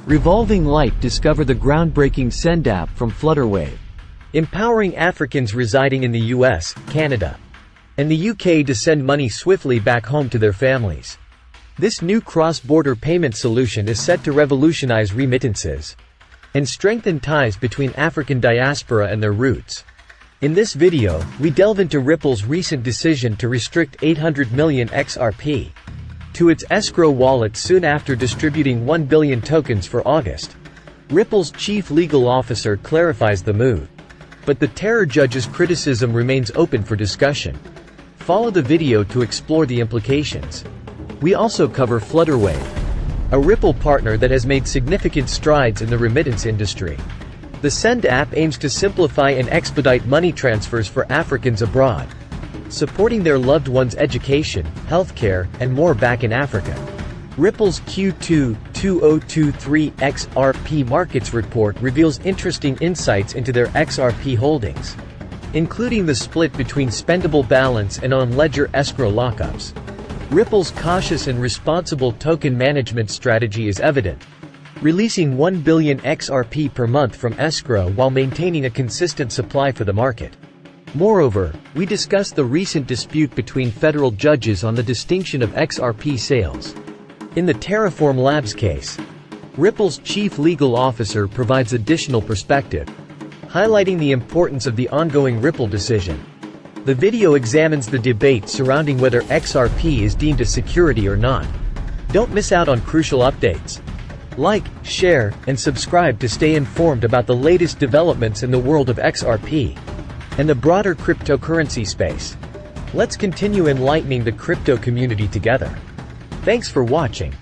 Revolving Light discover the groundbreaking Send app from Flutterwave. Empowering Africans residing in the US, Canada, and the UK to send money swiftly back home to their families. This new cross-border payment solution is set to revolutionize remittances and strengthen ties between African diaspora and their roots. In this video, we delve into Ripple's recent decision to restrict 800 million XRP to its escrow wallet soon after distributing 1 billion tokens for August. Ripple's chief legal officer clarifies the move, but the terror judge's criticism remains open for discussion. Follow the video to explore the implications. We also cover Flutterwave, a Ripple partner that has made significant strides in the remittance industry. The Send app aims to simplify and expedite money transfers for Africans abroad, supporting their loved ones' education, healthcare, and more back in Africa. Ripple's Q2 2023 XRP Markets Report reveals interesting insights into their XRP holdings, including the split between spendable balance and on-ledger escrow lockups. Ripple's cautious and responsible token management strategy is evident, releasing 1 billion XRP per month from escrow while maintaining a consistent supply for the market. Moreover, we discuss the recent dispute between federal judges on the distinction of XRP sales. In the Terraform Labs case, Ripple's chief legal officer provides additional perspective, highlighting the importance of the ongoing Ripple decision. The video examines the debate surrounding whether XRP is deemed a security or not. Don't miss out on crucial updates. Like, share, and subscribe to stay informed about the latest developments in the world of XRP and the broader cryptocurrency space. Let's continue enlightening the crypto community together. Thanks for watching.